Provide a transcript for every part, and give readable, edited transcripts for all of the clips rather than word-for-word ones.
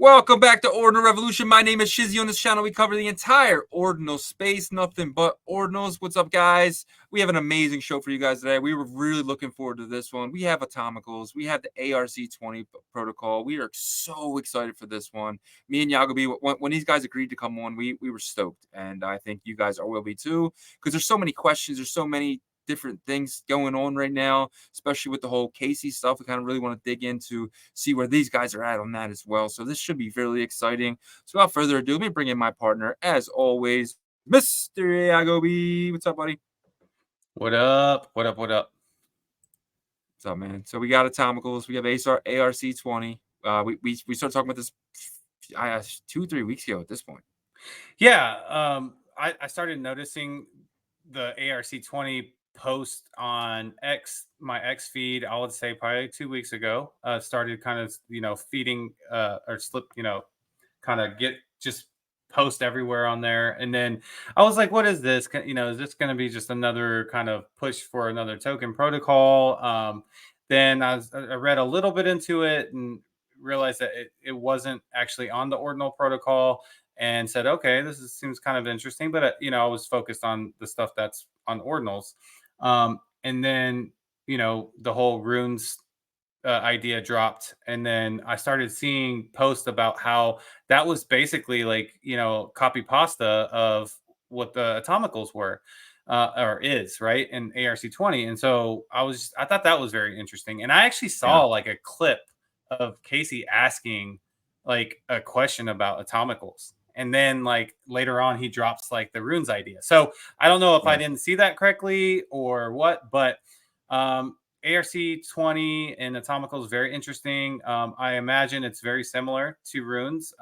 Welcome back to Ordinal Revolution. My name is Shizzy. On this channel, we cover the entire Ordinal space, nothing but Ordinals. What's up, guys? We have an amazing show for you guys today. We were really looking forward to this one. We have Atomicals. We have the ARC20 protocol. We are so excited for this one. Me and Yagobi, when these guys agreed to come on, we were stoked. And I think you guys will be too, because there's so many questions. There's so many different things going on right now, especially with the whole Casey stuff. We kind of really want to dig into, see where these guys are at on that as well. So this should be really exciting. So without further ado, let me bring in my partner, as always, Mr. Yagobi. What's up, buddy? What up? What up? What up? What's up, man? So we got Atomicals. We have ARC20. We started talking about this 2-3 weeks ago at this point. Yeah, I started noticing the ARC20 post on my X feed. I would say probably 2 weeks ago. Started kind of feeding or slip kind of just post everywhere on there, and then I was like, what is this? Is this going to be just another kind of push for another token protocol? Then I read a little bit into it and realized that it wasn't actually on the Ordinal protocol, and said, okay, seems kind of interesting. But I was focused on the stuff that's on Ordinals. And then the whole runes idea dropped, and then I started seeing posts about how that was basically like copy pasta of what the Atomicals were or is, right, in ARC20. And so I thought that was very interesting, and I actually saw like a clip of Casey asking like a question about Atomicals, and then like later on he drops like the runes idea. So I don't know if I didn't see that correctly or what, but ARC20 and Atomicals is very interesting. I imagine it's very similar to runes,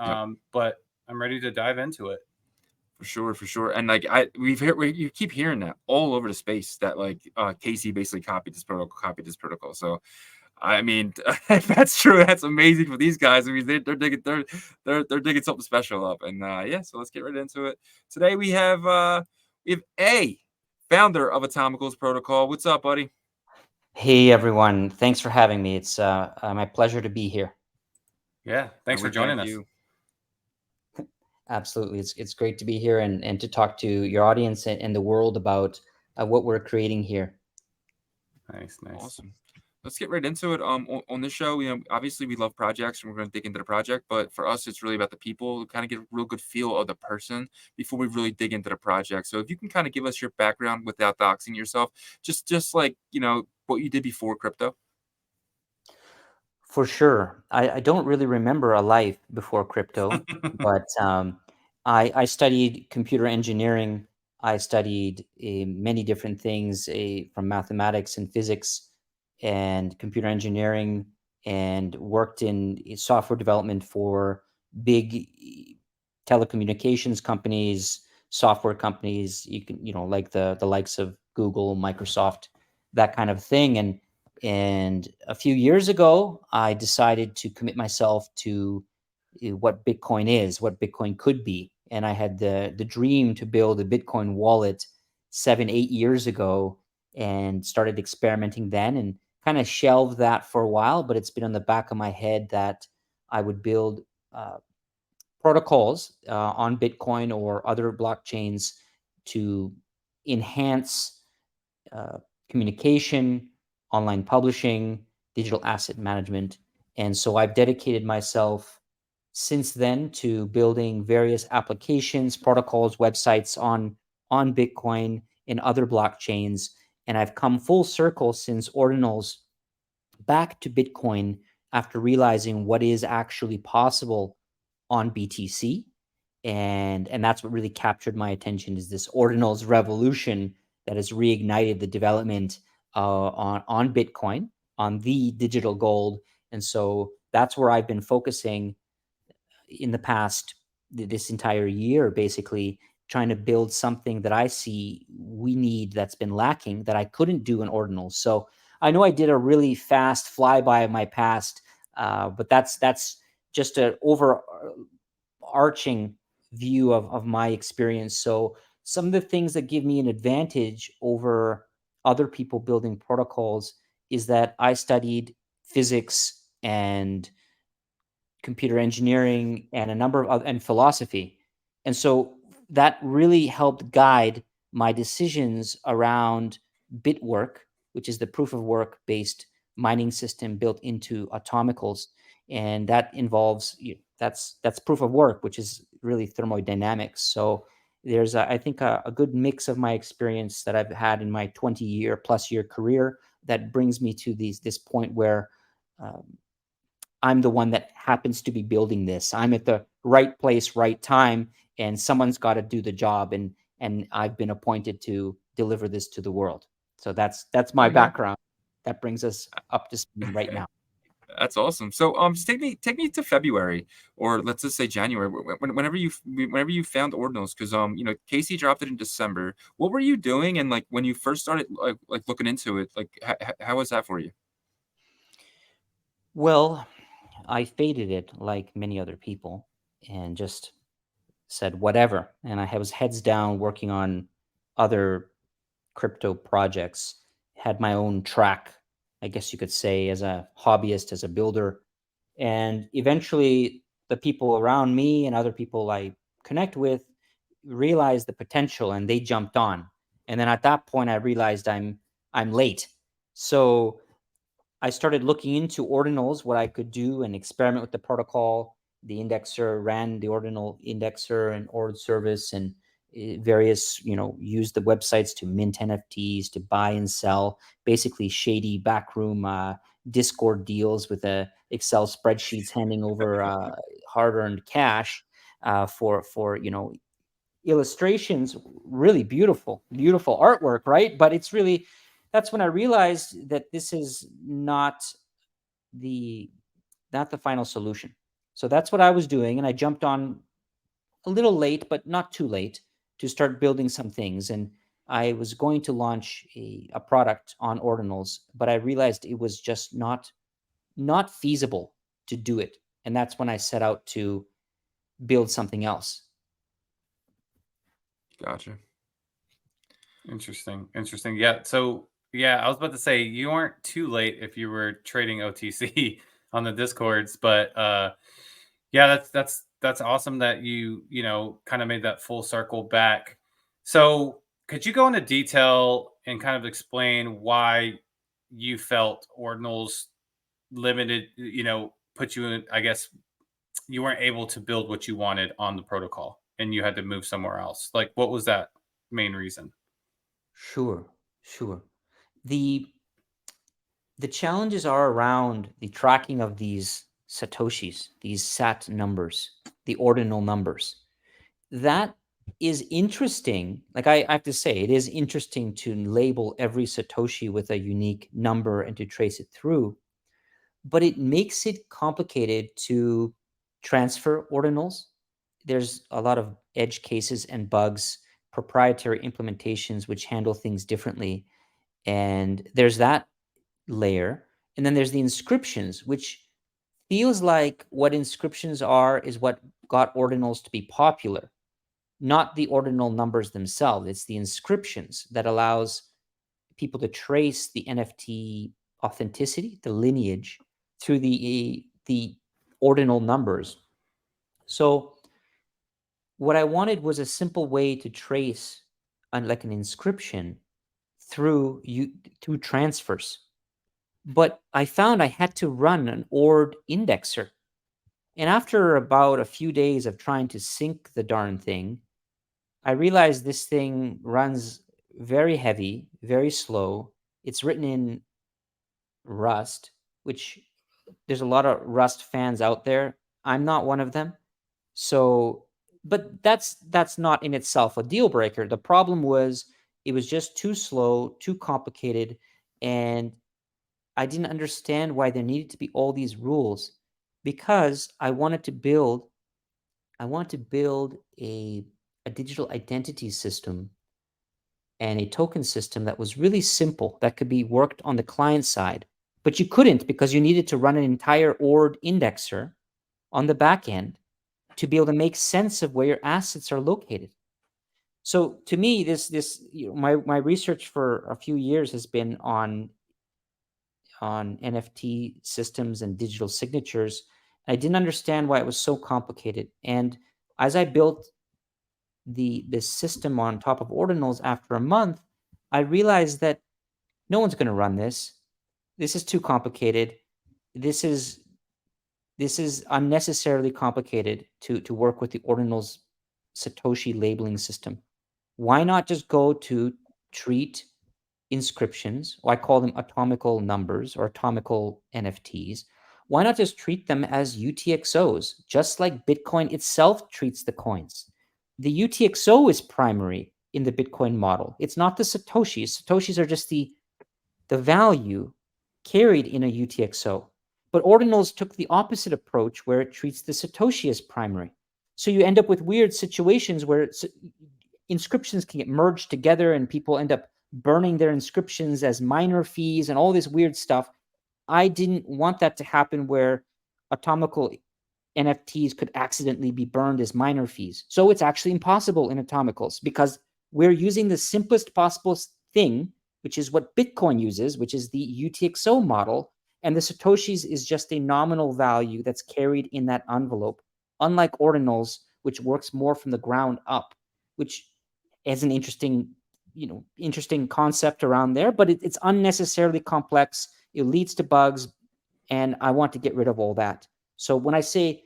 but I'm ready to dive into it. For sure. And like you keep hearing that all over the space that like Casey basically copied this protocol. So I mean, if that's true, that's amazing for these guys. I mean, they're digging something special up. And so let's get right into it. Today we have A, founder of Atomicals Protocol. What's up, buddy? Hey everyone, thanks for having me. It's my pleasure to be here. Yeah, thanks for joining us. Absolutely, it's great to be here and to talk to your audience and the world about what we're creating here. Nice. Awesome. Let's get right into it. On this show, obviously we love projects and we're going to dig into the project, but for us, it's really about the people, kind of get a real good feel of the person before we really dig into the project. So if you can kind of give us your background without doxing yourself, just like, what you did before crypto. For sure. I don't really remember a life before crypto, but I studied computer engineering. I studied many different things from mathematics and physics and computer engineering, and worked in software development for big telecommunications companies, software companies, like the likes of Google, Microsoft, that kind of thing. And a few years ago, I decided to commit myself to what Bitcoin is, what Bitcoin could be. And I had the dream to build a Bitcoin wallet 7-8 years ago, and started experimenting then, and kind of shelved that for a while. But it's been on the back of my head that I would build protocols on Bitcoin or other blockchains to enhance communication, online publishing, digital asset management. And so I've dedicated myself since then to building various applications, protocols, websites on Bitcoin and other blockchains. And I've come full circle since Ordinals back to Bitcoin after realizing what is actually possible on BTC. And that's what really captured my attention, is this Ordinals revolution that has reignited the development on Bitcoin, on the digital gold. And so that's where I've been focusing in the past, this entire year, basically trying to build something that I see we need, that's been lacking, that I couldn't do in Ordinals. So I know I did a really fast flyby of my past, but that's just an overarching view of my experience. So some of the things that give me an advantage over other people building protocols is that I studied physics and computer engineering, and a number of other, and philosophy. And so that really helped guide my decisions around Bitwork, which is the proof of work based mining system built into Atomicals. And that involves, that's proof of work, which is really thermodynamics. So there's, I think, a good mix of my experience that I've had in my 20-year+ career that brings me to this point where um, I'm the one that happens to be building this. I'm at the right place, right time, and someone's got to do the job, and I've been appointed to deliver this to the world. So that's my background. That brings us up to speed right now. That's awesome. So just take me to February, or let's just say January, whenever you found Ordinals, because Casey dropped it in December. What were you doing, and like when you first started like looking into it, like how was that for you? Well, I faded it like many other people and just said whatever. And I was heads down working on other crypto projects, had my own track, I guess you could say, as a hobbyist, as a builder. And eventually, the people around me and other people I connect with realized the potential and they jumped on. And then at that point, I realized I'm late. So I started looking into ordinals, what I could do and experiment with the protocol. The indexer ran the ordinal indexer and ord service and various, used the websites to mint NFTs, to buy and sell, basically shady backroom Discord deals with Excel spreadsheets handing over hard-earned cash for illustrations, really beautiful artwork, right? But it's really, that's when I realized that this is not the final solution. So that's what I was doing, and I jumped on a little late, but not too late, to start building some things. And I was going to launch a product on Ordinals, but I realized it was just not feasible to do it. And that's when I set out to build something else. Gotcha. Interesting. Yeah. So yeah, I was about to say you aren't too late if you were trading OTC on the Discords, but yeah, that's awesome that you kind of made that full circle back. So could you go into detail and kind of explain why you felt Ordinals limited, put you in, I guess you weren't able to build what you wanted on the protocol and you had to move somewhere else? Like, what was that main reason? Sure. The challenges are around the tracking of these satoshis, these sat numbers, the ordinal numbers. That is interesting. Like, I have to say, it is interesting to label every satoshi with a unique number and to trace it through, but it makes it complicated to transfer ordinals. There's a lot of edge cases and bugs, proprietary implementations which handle things differently. And there's that layer. And then there's the inscriptions, which feels like what inscriptions are is what got ordinals to be popular, not the ordinal numbers themselves. It's the inscriptions that allows people to trace the NFT authenticity, the lineage, through the ordinal numbers. So what I wanted was a simple way to trace, like an inscription, through transfers. But I found I had to run an ORD indexer. And after about a few days of trying to sync the darn thing, I realized this thing runs very heavy, very slow. It's written in Rust, which there's a lot of Rust fans out there. I'm not one of them. So, but that's not in itself a deal breaker. The problem was it was just too slow, too complicated, and I didn't understand why there needed to be all these rules, because I wanted to build a digital identity system and a token system that was really simple, that could be worked on the client side. But you couldn't, because you needed to run an entire ORD indexer on the back end to be able to make sense of where your assets are located. So to me, my research for a few years has been on NFT systems and digital signatures, I didn't understand why it was so complicated. And as I built this system on top of Ordinals after a month, I realized that no one's going to run this. This is too complicated. This is unnecessarily complicated to work with the Ordinals Satoshi labeling system. Why not just go to treat inscriptions, or I call them atomical numbers or atomical NFTs? Why not just treat them as UTXOs, just like Bitcoin itself treats the coins? The UTXO is primary in the Bitcoin model. It's not the Satoshis. Satoshis are just the value carried in a UTXO. But Ordinals took the opposite approach where it treats the Satoshi as primary. So you end up with weird situations where inscriptions can get merged together and people end up burning their inscriptions as minor fees and all this weird stuff. I didn't want that to happen where atomical NFTs could accidentally be burned as minor fees. So it's actually impossible in Atomicals because we're using the simplest possible thing, which is what Bitcoin uses, which is the UTXO model. And the Satoshis is just a nominal value that's carried in that envelope, unlike Ordinals, which works more from the ground up, which is an interesting concept around there, but it's unnecessarily complex. It leads to bugs, and I want to get rid of all that. So when I say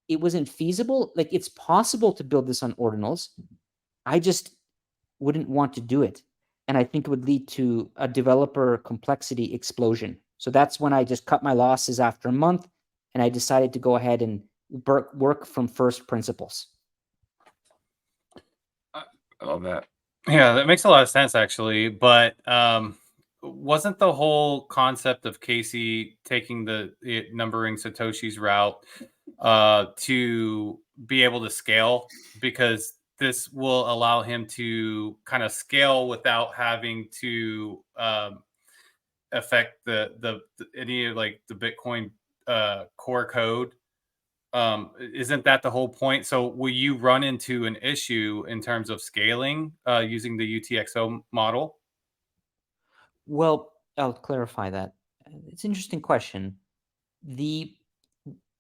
it wasn't feasible, like it's possible to build this on Ordinals, I just wouldn't want to do it. And I think it would lead to a developer complexity explosion. So that's when I just cut my losses after a month, and I decided to go ahead and work from first principles. I love that. Yeah, that makes a lot of sense actually. But wasn't the whole concept of Casey taking the numbering Satoshi's route to be able to scale, because this will allow him to kind of scale without having to affect the any like the Bitcoin core code? Isn't that the whole point? So will you run into an issue in terms of scaling using the UTXO model? Well, I'll clarify that. It's an interesting question. The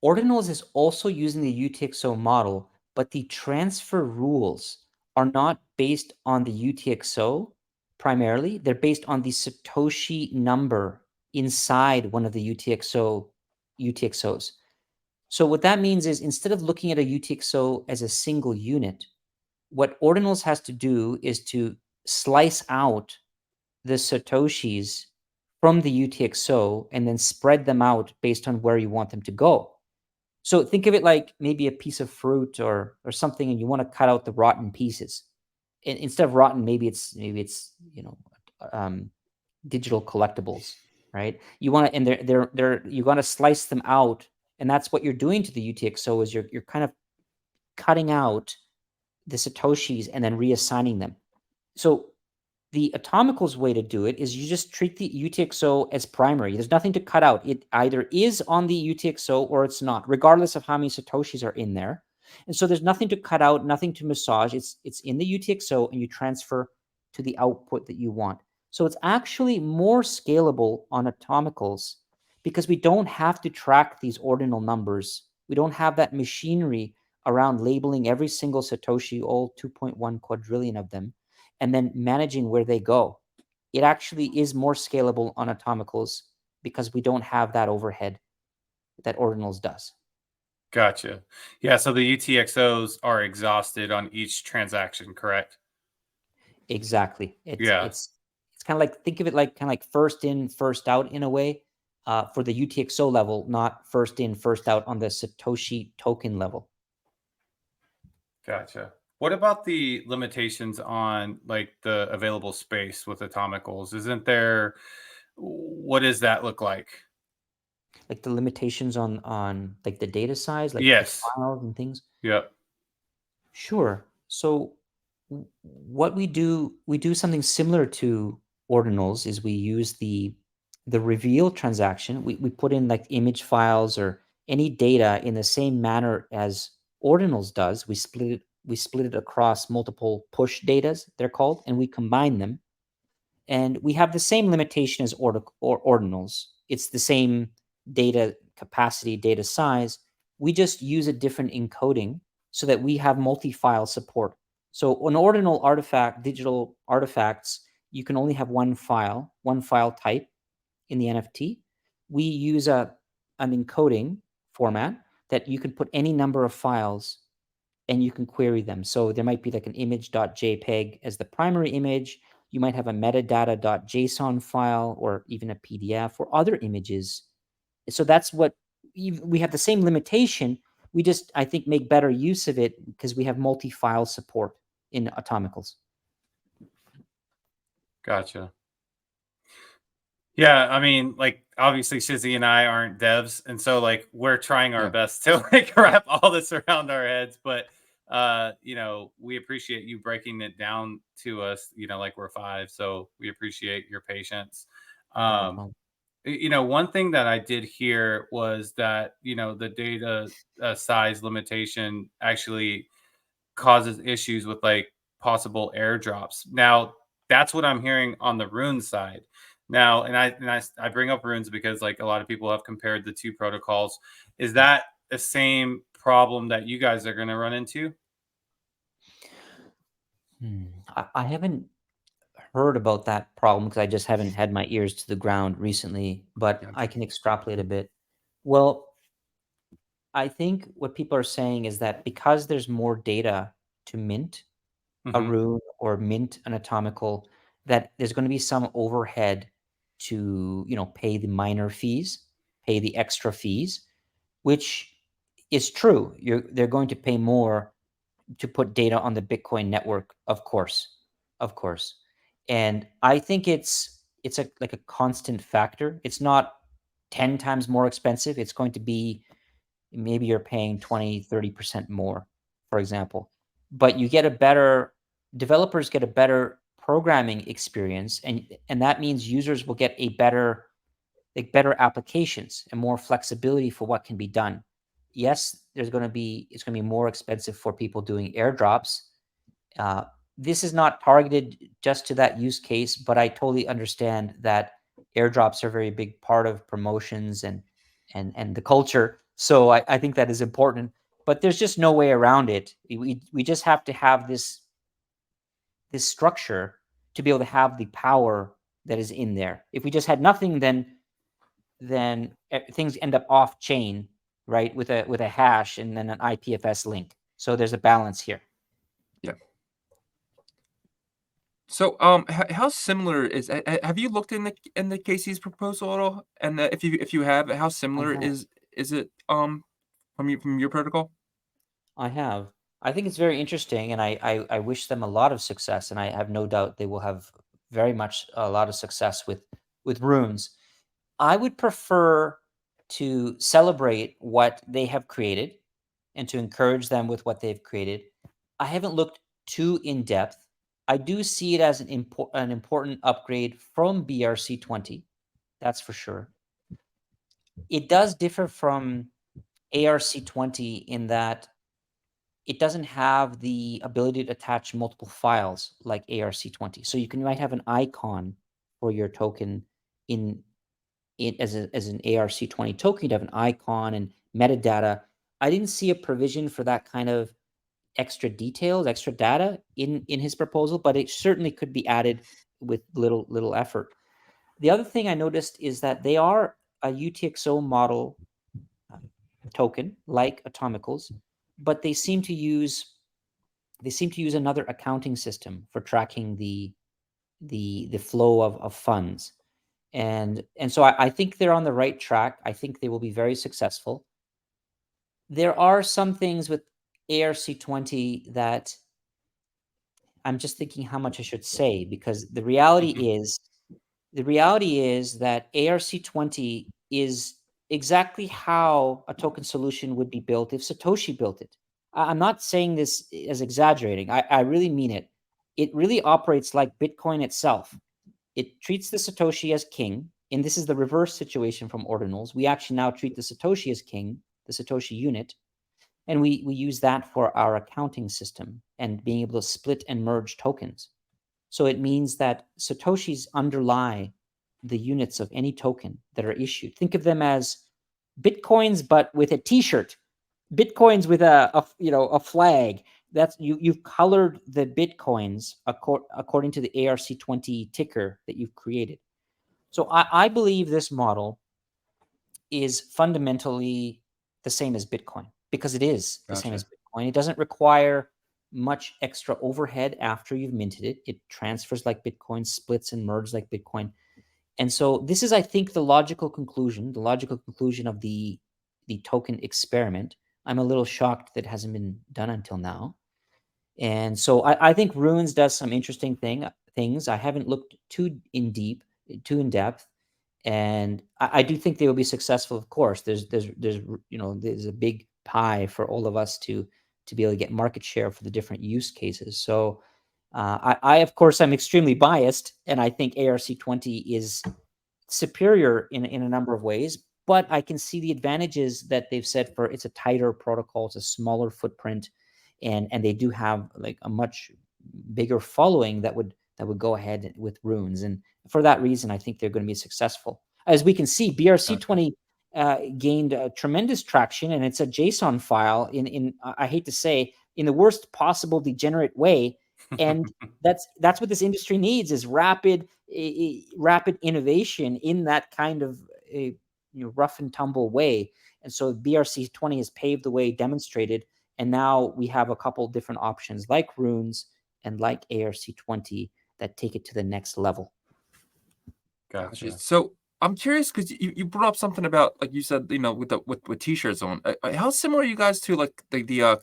Ordinals is also using the UTXO model, but the transfer rules are not based on the UTXO primarily. They're based on the Satoshi number inside one of the UTXOs. So what that means is instead of looking at a UTXO as a single unit, what Ordinals has to do is to slice out the Satoshis from the UTXO and then spread them out based on where you want them to go. So think of it like maybe a piece of fruit or something, and you want to cut out the rotten pieces. And instead of rotten, maybe it's digital collectibles, right? You want to, and you want to slice them out, and that's what you're doing to the UTXO is you're kind of cutting out the Satoshis and then reassigning them. So the Atomicals way to do it is you just treat the UTXO as primary. There's nothing to cut out. It either is on the UTXO or it's not, regardless of how many Satoshis are in there. And so there's nothing to cut out, nothing to massage. It's in the UTXO, and you transfer to the output that you want. So it's actually more scalable on Atomicals because we don't have to track these ordinal numbers. We don't have that machinery around labeling every single Satoshi, all 2.1 quadrillion of them, and then managing where they go. It actually is more scalable on Atomicals because we don't have that overhead that Ordinals does. Gotcha. Yeah, so the UTXOs are exhausted on each transaction, correct? Exactly. Yeah. It's kind of like, think of it like kind of like first in, first out in a way for the UTXO level, not first in, first out on the Satoshi token level. Gotcha. What about the limitations on like the available space with Atomicals? Isn't there, what does that look like? Like the limitations on like the data size, like Yes. the files and things? Yep. Sure. So what we do something similar to Ordinals is we use the reveal transaction. We put in like image files or any data in the same manner as Ordinals does. We split it across multiple push datas, they're called, and we combine them. And we have the same limitation as Ordinals. It's the same data capacity, data size. We just use a different encoding so that we have multi-file support. So an ordinal artifact, digital artifacts, you can only have one file type in the NFT. We use an encoding format that you can put any number of files and you can query them. So there might be like an image.jpg as the primary image. You might have a metadata.json file or even a PDF or other images. So that's what we have, the same limitation. We just, I think, make better use of it because we have multi-file support in Atomicals. Gotcha. Yeah, I mean, like obviously Shizzy and I aren't devs, and so like we're trying our best to like wrap all this around our heads. But you know, we appreciate you breaking it down to us. You know, like we're five, so we appreciate your patience. You know, one thing that I did hear was that you know the data size limitation actually causes issues with like possible airdrops. Now, that's what I'm hearing on the Rune side. Now, I bring up Runes because like a lot of people have compared the two protocols. Is that the same problem that you guys are going to run into? I haven't heard about that problem because I just haven't had my ears to the ground recently, but I can extrapolate a bit. Well, I think what people are saying is that because there's more data to mint a rune or mint an atomical, that there's going to be some overhead to, you know, pay the miner fees, pay the extra fees, which is true. They're going to pay more to put data on the Bitcoin network, of course, of course. And I think it's like a constant factor. It's not 10 times more expensive. It's going to be, maybe you're paying 20-30% more, for example, but you get a better, developers get a better programming experience, and that means users will get a better, like better applications and more flexibility for what can be done. Yes, it's going to be more expensive for people doing airdrops. This is not targeted just to that use case, but I totally understand that airdrops are a very big part of promotions and the culture. So I think that is important, but there's just no way around it. We just have to have this structure to be able to have the power that is in there. If we just had nothing, then things end up off chain, right? With a hash and then an IPFS link. So there's a balance here. Yeah. So, how similar is? Have you looked in the Casey's proposal at all? And if you have, how similar is it from your protocol? I have. I think it's very interesting, and I wish them a lot of success, and I have no doubt they will have very much a lot of success with runes. I would prefer to celebrate what they have created and to encourage them with what they've created. I haven't looked too in depth. I do see it as an important upgrade from BRC20. That's for sure. It does differ from ARC20 in that it doesn't have the ability to attach multiple files like ARC20. So you might have an icon for your token in it as an ARC20 token. You'd have an icon and metadata. I didn't see a provision for that kind of extra details, extra data in his proposal, but it certainly could be added with little effort. The other thing I noticed is that they are a UTXO model token like Atomicals, but they seem to use another accounting system for tracking the flow of funds. And so I think they're on the right track. I think they will be very successful. There are some things with ARC20 that I'm just thinking how much I should say, because the reality is that ARC20 is exactly how a token solution would be built if Satoshi built it. I'm not saying this as exaggerating. I really mean it. It really operates like Bitcoin itself. It treats the Satoshi as king, and this is the reverse situation from Ordinals. We actually now treat the Satoshi as king, the Satoshi unit, and we use that for our accounting system and being able to split and merge tokens. So it means that Satoshis underlie the units of any token that are issued. Think of them as Bitcoins, but with a T-shirt. Bitcoins with a flag. That's you've colored the Bitcoins according to the ARC20 ticker that you've created. So I believe this model is fundamentally the same as Bitcoin, because it is the same as Bitcoin. It doesn't require much extra overhead after you've minted it. It transfers like Bitcoin, splits and merges like Bitcoin. And so this is, I think, the logical conclusion of the token experiment. I'm a little shocked that it hasn't been done until now. And so I think Runes does some interesting things. I haven't looked too in depth, and I do think they will be successful. Of course, there's a big pie for all of us to be able to get market share for the different use cases. So I of course I'm extremely biased, and I think ARC20 is superior in a number of ways. But I can see the advantages that they've said for it's a tighter protocol, it's a smaller footprint, and they do have like a much bigger following that would go ahead with Runes. And for that reason, I think they're going to be successful. As we can see, BRC20 gained tremendous traction, and it's a JSON file in I hate to say, in the worst possible degenerate way. And that's what this industry needs, is rapid innovation in that kind of rough and tumble way. And so BRC20 has paved the way, demonstrated, and now we have a couple different options like Runes and like ARC20 that take it to the next level. Gotcha. So I'm curious because you brought up something about, like you said, with t-shirts on. How similar are you guys to like the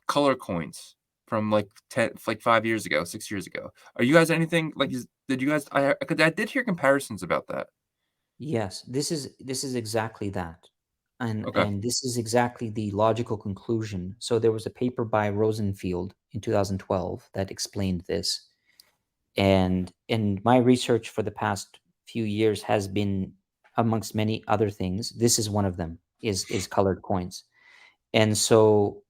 color coins from like 5 years ago, 6 years ago? Are you guys anything like? Did you guys? I did hear comparisons about that. Yes, this is exactly that. And Okay. and this is exactly the logical conclusion. So there was a paper by Rosenfield in 2012 that explained this. And my research for the past few years has been, amongst many other things, this is one of them, is colored coins. And so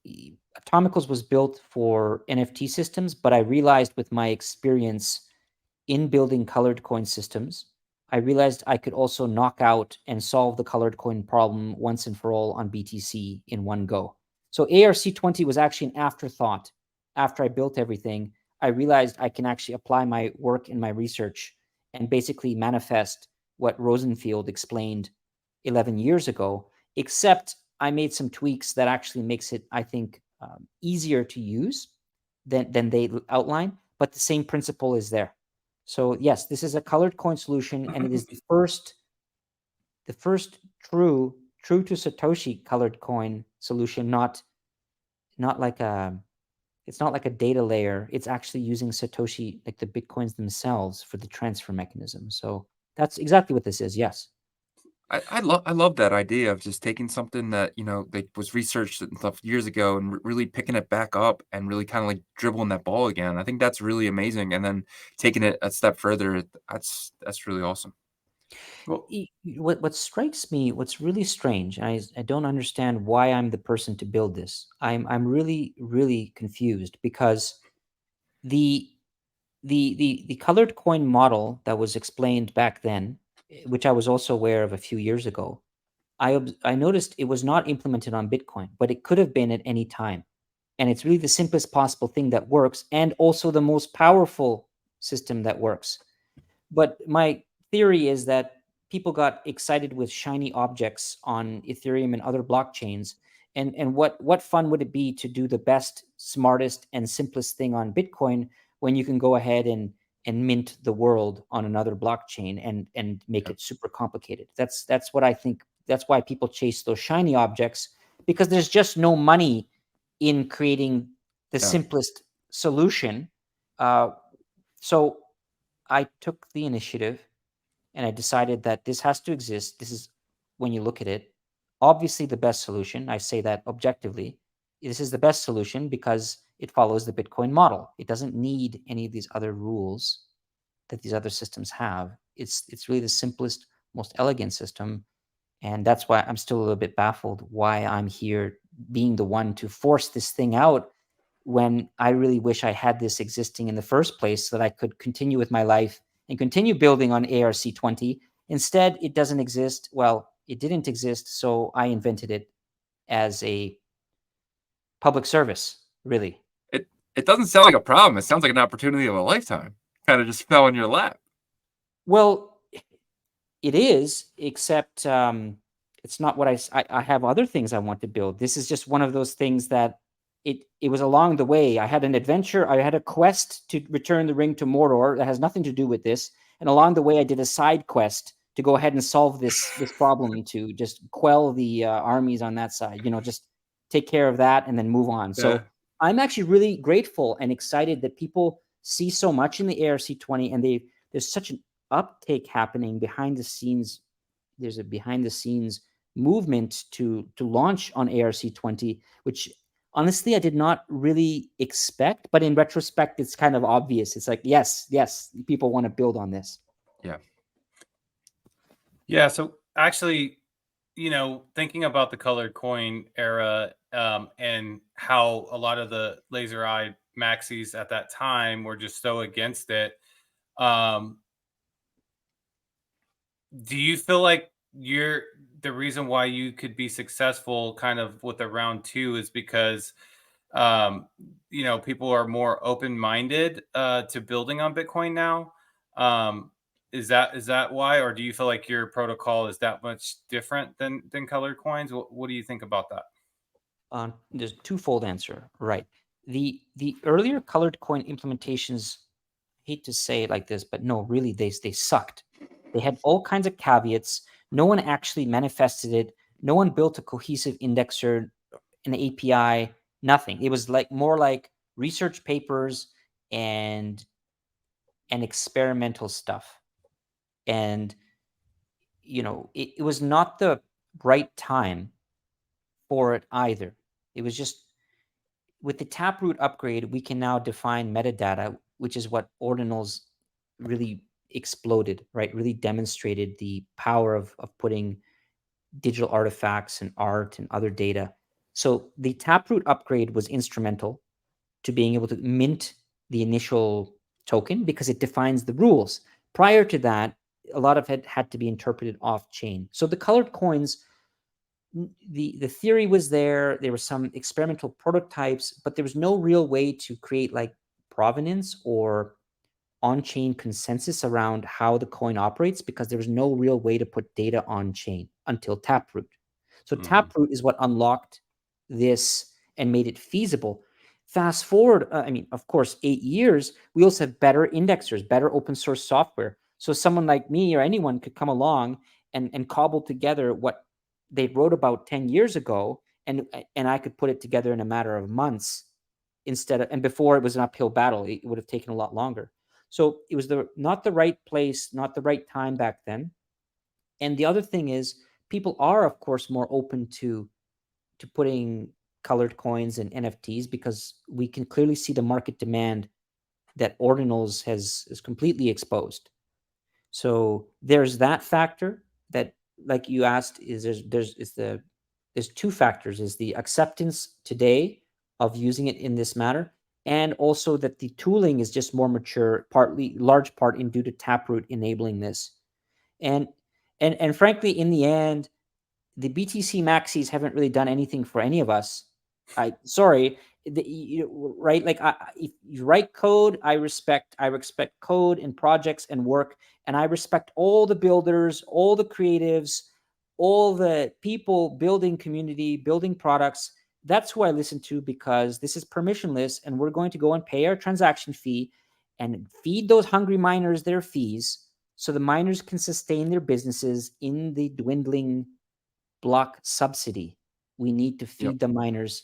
Atomicals was built for NFT systems, but I realized with my experience in building colored coin systems, I realized I could also knock out and solve the colored coin problem once and for all on BTC in one go. So ARC20 was actually an afterthought. After I built everything, I realized I can actually apply my work and my research and basically manifest what Rosenfield explained 11 years ago, except I made some tweaks that actually makes it, I think, easier to use than they outline, but the same principle is there. So yes, this is a colored coin solution, and it is the first true to Satoshi colored coin solution, not like it's not like a data layer. It's actually using Satoshi, like the Bitcoins themselves, for the transfer mechanism. So that's exactly what this is. Yes. I love that idea of just taking something that that was researched and stuff years ago and really picking it back up and really kind of like dribbling that ball again. I think that's really amazing, and then taking it a step further. That's really awesome. Well, What strikes me, what's really strange, I don't understand why I'm the person to build this. I'm really confused, because the colored coin model that was explained back then, which I was also aware of a few years ago, I noticed it was not implemented on Bitcoin, but it could have been at any time. And it's really the simplest possible thing that works, and also the most powerful system that works. But my theory is that people got excited with shiny objects on Ethereum and other blockchains. And what fun would it be to do the best, smartest, and simplest thing on Bitcoin when you can go ahead and mint the world on another blockchain and make it super complicated? That's what I think. That's why people chase those shiny objects, because there's just no money in creating the simplest solution. So I took the initiative, and I decided that this has to exist. This is, when you look at it, obviously the best solution. I say that objectively. This is the best solution because it follows the Bitcoin model. It doesn't need any of these other rules that these other systems have. It's really the simplest, most elegant system. And that's why I'm still a little bit baffled why I'm here being the one to force this thing out, when I really wish I had this existing in the first place so that I could continue with my life and continue building on ARC20. Instead, it doesn't exist. Well, It didn't exist, so I invented it as a public service, really. It doesn't sound like a problem. It sounds like an opportunity of a lifetime. Kind of just fell in your lap. Well, it is, except it's not what I have other things I want to build. This is just one of those things that it was along the way. I had an adventure. I had a quest to return the ring to Mordor that has nothing to do with this. And along the way, I did a side quest to go ahead and solve this problem, to just quell the armies on that side. Just take care of that and then move on. So I'm actually really grateful and excited that people see so much in the ARC20, and there's such an uptake happening behind the scenes. There's a behind the scenes movement to launch on ARC20, which honestly I did not really expect, but in retrospect it's kind of obvious. It's like, yes, people want to build on this. Yeah, so actually, thinking about the colored coin era, and how a lot of the laser-eyed maxis at that time were just so against it, do you feel like the reason why you could be successful kind of with the round two is because people are more open-minded to building on Bitcoin now? Is that why, or do you feel like your protocol is that much different than colored coins? What do you think about that? There's a twofold answer, right? The earlier colored coin implementations, hate to say it like this, but no, really, they sucked. They had all kinds of caveats. No one actually manifested it. No one built a cohesive indexer, an API, nothing. It was more like research papers and experimental stuff. And, it was not the right time for it either. It was just, with the Taproot upgrade, we can now define metadata, which is what Ordinals really exploded, right? Really demonstrated the power of putting digital artifacts and art and other data. So the Taproot upgrade was instrumental to being able to mint the initial token because it defines the rules. Prior to that, a lot of it had to be interpreted off chain. So the colored coins, the theory was there. There were some experimental prototypes, but there was no real way to create provenance or on-chain consensus around how the coin operates, because there was no real way to put data on-chain until Taproot. So Taproot is what unlocked this and made it feasible. Fast forward, of course, 8 years, we also have better indexers, better open source software. So someone like me or anyone could come along and cobble together what they wrote about 10 years ago, and I could put it together in a matter of months and before it was an uphill battle. It would have taken a lot longer. So it was not the right place, not the right time back then. And the other thing is, people are, of course, more open to putting colored coins and NFTs, because we can clearly see the market demand that Ordinals has completely exposed. So there's that factor that, like you asked, is there's two factors: is the acceptance today of using it in this manner, and also that the tooling is just more mature, large part in due to Taproot enabling this. And frankly, in the end, the BTC Maxis haven't really done anything for any of us. Sorry, right? If you write code, I respect code and projects and work, and I respect all the builders, all the creatives, all the people building community, building products. That's who I listen to, because this is permissionless, and we're going to go and pay our transaction fee and feed those hungry miners their fees, so the miners can sustain their businesses in the dwindling block subsidy. We need to feed the miners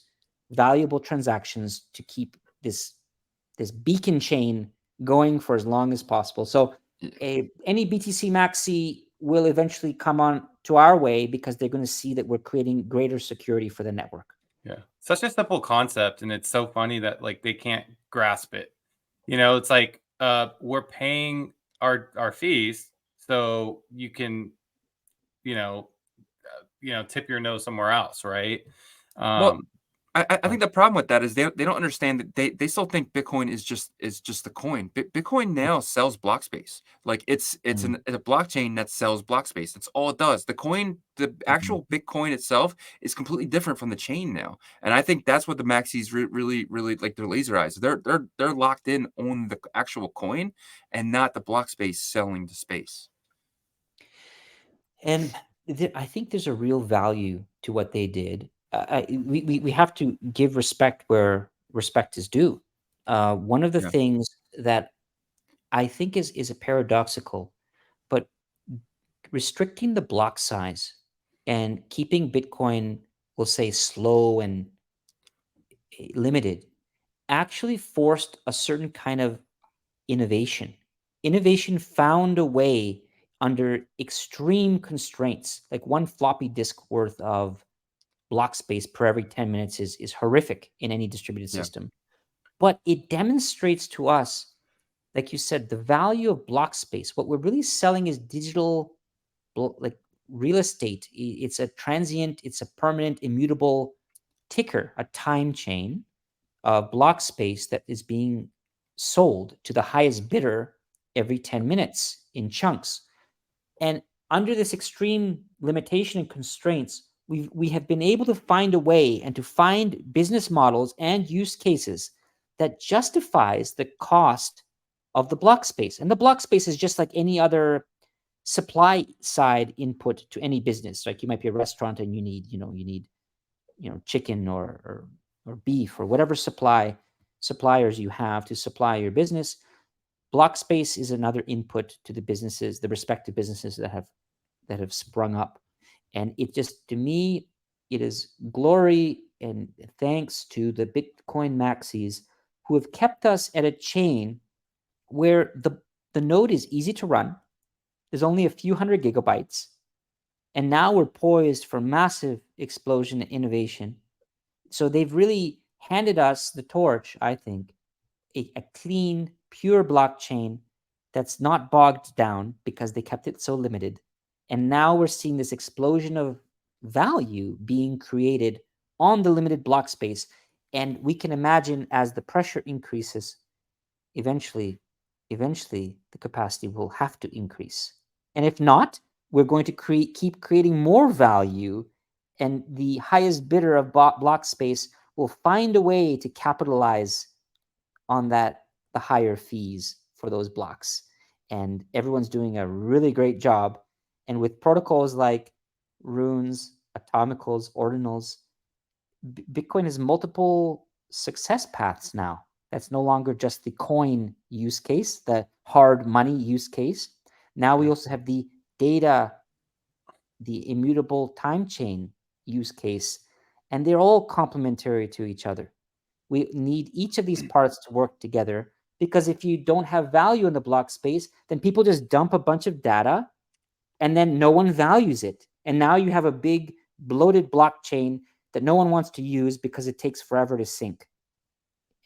valuable transactions to keep this beacon chain going for as long as possible. So any BTC Maxi will eventually come on to our way, because they're going to see that we're creating greater security for the network. Yeah, such a simple concept, and it's so funny that they can't grasp it. It's like we're paying our fees so you can tip your nose somewhere else, right? Well, I think the problem with that is they don't understand that they still think Bitcoin is just the coin. Bitcoin now sells block space. Like it's a blockchain that sells block space. That's all it does. The coin, the actual Bitcoin itself, is completely different from the chain now. And I think that's what the maxis really like their laser eyes. They're locked in on the actual coin and not the block space selling the space. And I think there's a real value to what they did. We have to give respect where respect is due. One of the Yeah. things that I think is a paradoxical, but restricting the block size and keeping Bitcoin, we'll say, slow and limited, actually forced a certain kind of innovation. Innovation found a way under extreme constraints, like one floppy disk worth of block space per every 10 minutes is horrific in any distributed system. But it demonstrates to us, like you said, the value of block space. What we're really selling is digital, like real estate. It's a transient, it's a permanent, immutable ticker, a time chain of block space that is being sold to the highest bidder every 10 minutes in chunks. And under this extreme limitation and constraints, we have been able to find a way and to find business models and use cases that justifies the cost of the block space. And the block space is just like any other supply side input to any business. Like you might be a restaurant and you need chicken or beef or whatever suppliers you have to supply your business. Block space is another input to the businesses, the respective businesses that have sprung up. And it just, to me, it is glory and thanks to the Bitcoin maxis who have kept us at a chain where the node is easy to run. There's only a few hundred gigabytes. And now we're poised for massive explosion and innovation. So they've really handed us the torch, I think, a clean, pure blockchain that's not bogged down because they kept it so limited. And now we're seeing this explosion of value being created on the limited block space. And we can imagine as the pressure increases, eventually the capacity will have to increase. And if not, we're going to keep creating more value, and the highest bidder of block space will find a way to capitalize on the higher fees for those blocks. And everyone's doing a really great job. And with protocols like Runes, Atomicals, Ordinals, Bitcoin has multiple success paths now. That's no longer just the coin use case, the hard money use case. Now we also have the data, the immutable time chain use case, and they're all complementary to each other. We need each of these parts to work together, because if you don't have value in the block space, then people just dump a bunch of data and then no one values it. And now you have a big bloated blockchain that no one wants to use because it takes forever to sync.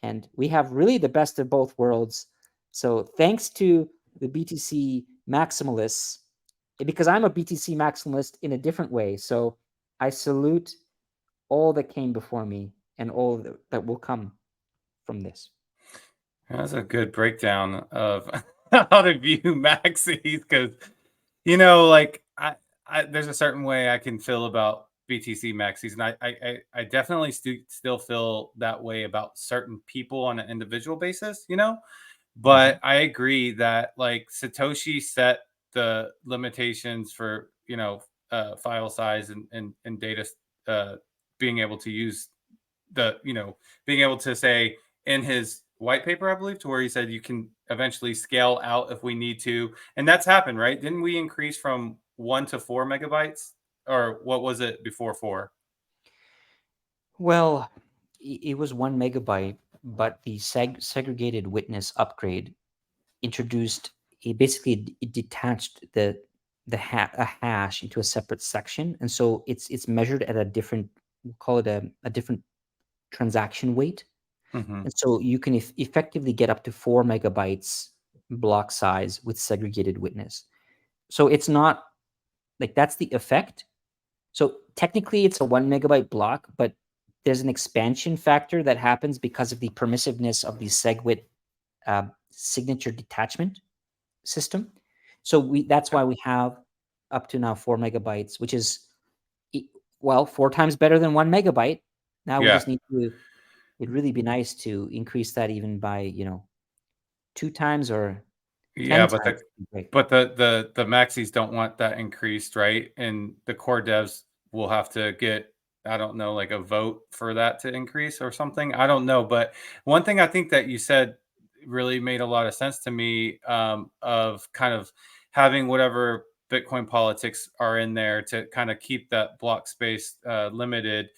And we have really the best of both worlds. So thanks to the BTC maximalists, because I'm a BTC maximalist in a different way. So I salute all that came before me and all that will come from this. That's a good breakdown of how to view maxis, because like I there's a certain way I can feel about BTC maxis, and I definitely still feel that way about certain people on an individual basis, but I agree that like Satoshi set the limitations for file size and data, being able to use being able to say in his white paper, I believe, to where he said you can eventually scale out if we need to. And that's happened, right? Didn't we increase from 1 to 4 megabytes? Or what was it before 4? Well, it was 1 megabyte, but the segregated witness upgrade introduced it detached a hash into a separate section, and so it's measured at a different, we'll call it a different transaction weight. And so you can effectively get up to 4 megabytes block size with segregated witness. So it's not like that's the effect. So technically it's a 1 megabyte block, but there's an expansion factor that happens because of the permissiveness of the SegWit signature detachment system. So that's why we have up to now 4 megabytes, which is 4 times better than 1 megabyte. Now we just need to. It'd really be nice to increase that even by 2 times or 10 but times. the maxis don't want that increased, right? And the core devs will have to get, I don't know, like a vote for that to increase or something. I don't know. But one thing I think that you said really made a lot of sense to me, of kind of having whatever Bitcoin politics are in there to kind of keep that block space limited,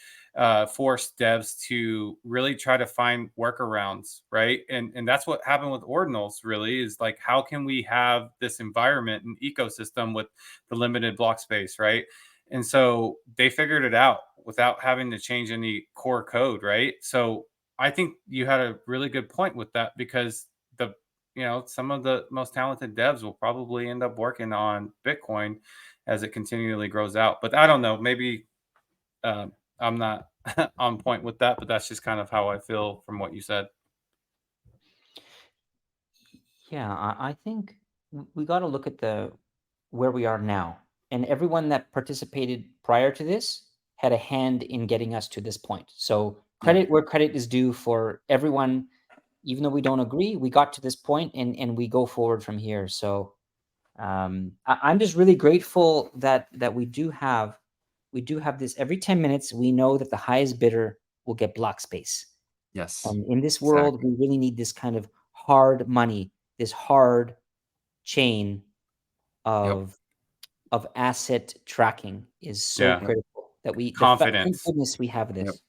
force devs to really try to find workarounds, right? And that's what happened with Ordinals, really, is like, how can we have this environment and ecosystem with the limited block space, right? And so they figured it out without having to change any core code, right? So I think you had a really good point with that, because some of the most talented devs will probably end up working on Bitcoin as it continually grows out. But I don't know, maybe I'm not on point with that, but that's just kind of how I feel from what you said. Yeah, I think we got to look at where we are now, and everyone that participated prior to this had a hand in getting us to this point. So credit where credit is due for everyone. Even though we don't agree, we got to this point, and we go forward from here. So I'm just really grateful that we do have this every 10 minutes. We know that the highest bidder will get block space. Yes. And in this world, we really need this kind of hard money, this hard chain of asset tracking is so critical that confidence. Thank goodness we have this.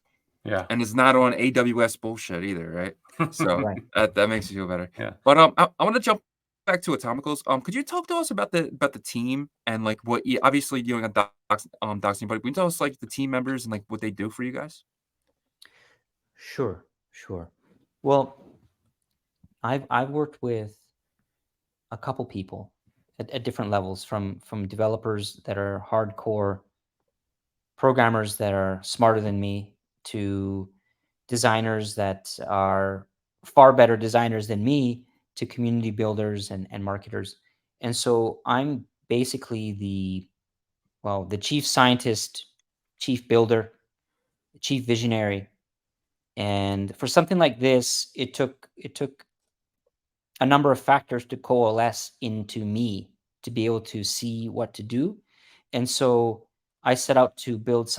Yeah. And it's not on AWS bullshit either, right? So that makes you feel better. Yeah. But I want to jump back to Atomicals. Could you talk to us about the team and like what obviously you got doxing, but can you tell us like the team members and like what they do for you guys? Sure. Well, I've worked with a couple people at different levels, from developers that are hardcore programmers that are smarter than me, to designers that are far better designers than me, to community builders and marketers. And so I'm basically the chief scientist, chief builder, chief visionary. And for something like this, it took a number of factors to coalesce into me to be able to see what to do. And so I set out to build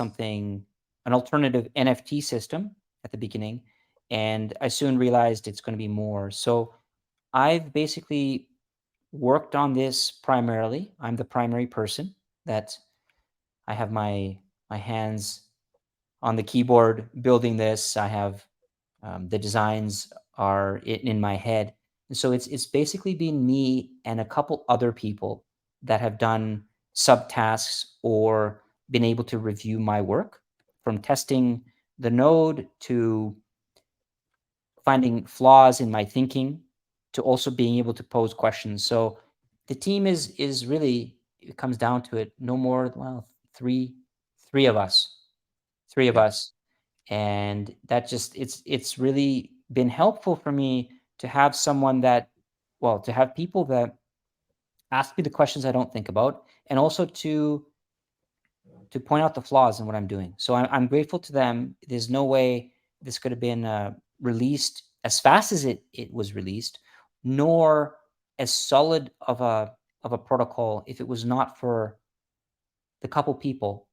an alternative NFT system at the beginning. And I soon realized it's going to be more. So I've basically worked on this primarily. I'm the primary person that I have my hands on the keyboard building this. I have the designs are in my head. And so it's basically been me and a couple other people that have done subtasks or been able to review my work, from testing the node to finding flaws in my thinking to also being able to pose questions. So the team is really, it comes down to it, no more, three of us. And that just, it's really been helpful for me to have to have people that ask me the questions I don't think about, and also to point out the flaws in what I'm doing. So I'm grateful to them. There's no way this could have been released as fast as it was released, nor as solid of a protocol, if it was not for the couple people,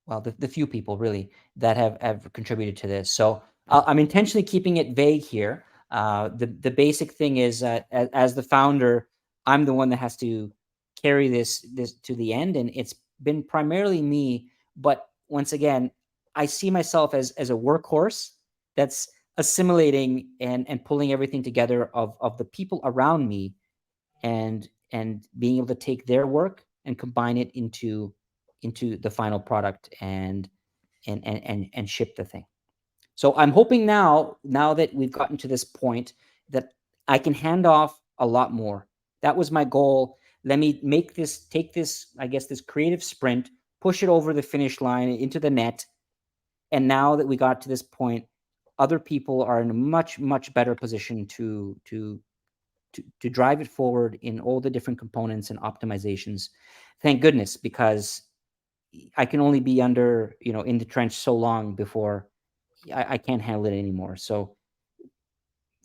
the few people really that have contributed to this. So I'm intentionally keeping it vague here. The basic thing is that as the founder, I'm the one that has to carry this to the end, and it's been primarily me. But once again, I see myself as a workhorse that's assimilating and pulling everything together of the people around me, and being able to take their work and combine it into the final product and ship the thing. So I'm hoping now that we've gotten to this point, that I can hand off a lot more. That was my goal. Let me take this, I guess, this creative sprint, push it over the finish line into the net, And now that we got to this point, other people are in a much, much better position to drive it forward in all the different components and optimizations. Thank goodness, because I can only be under, in the trench so long before I can't handle it anymore. So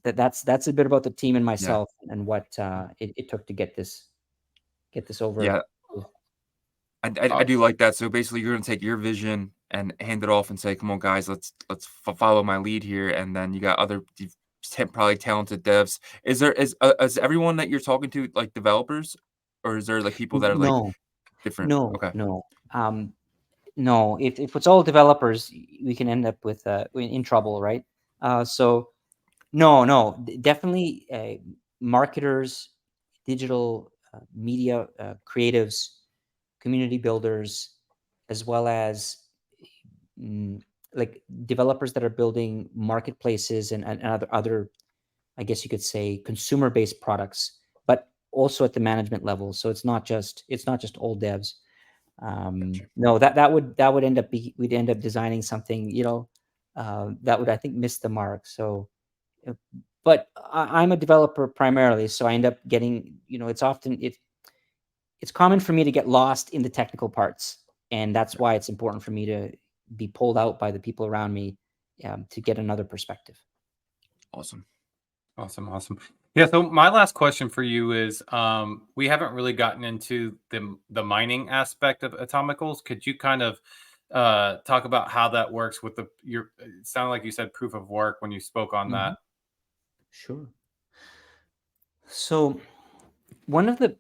that's a bit about the team and myself and what it took to get this over. Yeah. I do like that. So basically, you're going to take your vision and hand it off and say, "Come on, guys, let's follow my lead here." And then you got other probably talented devs. Is everyone that you're talking to like developers, or is there like people that are like different? Okay. No. If it's all developers, we can end up with in trouble, right? So no, definitely marketers, digital media creatives, community builders, as well as like developers that are building marketplaces and other, I guess you could say, consumer-based products, but also at the management level. So it's not just all devs. No, that would end up we'd end up designing something, that would, I think, miss the mark. So, but I'm a developer primarily, so I end up getting, it's common for me to get lost in the technical parts, and that's why it's important for me to be pulled out by the people around me to get another perspective. Awesome. Yeah. So my last question for you is, we haven't really gotten into the mining aspect of Atomicals. Could you kind of talk about how that works with it sounded like you said proof of work when you spoke on that. Sure. So one of the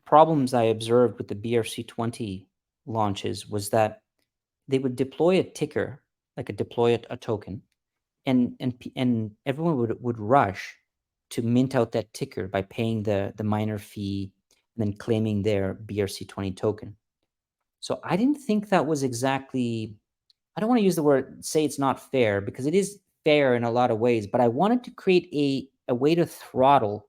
problems I observed with the BRC20 launches was that they would deploy a ticker, like deploy a token, and everyone would rush to mint out that ticker by paying the miner fee and then claiming their BRC20 token. So I didn't think that was exactly, I don't want to use the word, say it's not fair, because it is fair in a lot of ways, but I wanted to create a way to throttle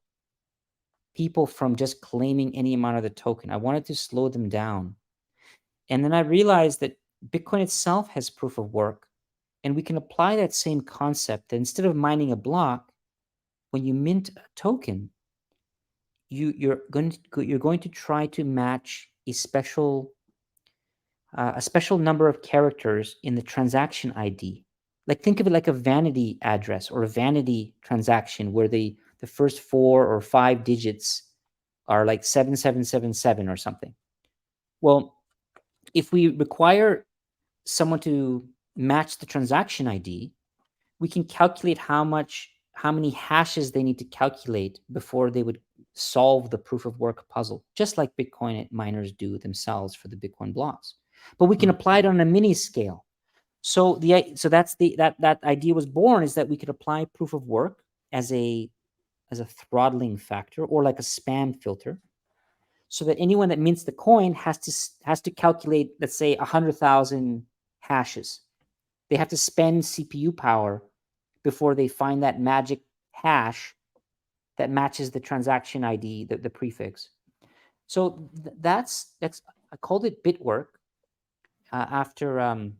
people from just claiming any amount of the token. I wanted to slow them down. And then I realized that Bitcoin itself has proof of work, and we can apply that same concept that instead of mining a block, when you mint a token, you're going to try to match a special number of characters in the transaction ID. Like, think of it like a vanity address or a vanity transaction where the first 4 or 5 digits are like 7777 or something. Well, if we require someone to match the transaction ID, we can calculate how many hashes they need to calculate before they would solve the proof of work puzzle, just like Bitcoin miners do themselves for the Bitcoin blocks. But we can apply it on a mini scale. So that's that idea was born, is that we could apply proof of work as a throttling factor, or like a spam filter, so that anyone that mints the coin has to calculate, let's say, 100,000 hashes. They have to spend CPU power before they find that magic hash that matches the transaction ID, the prefix. So that's I called it Bitwork after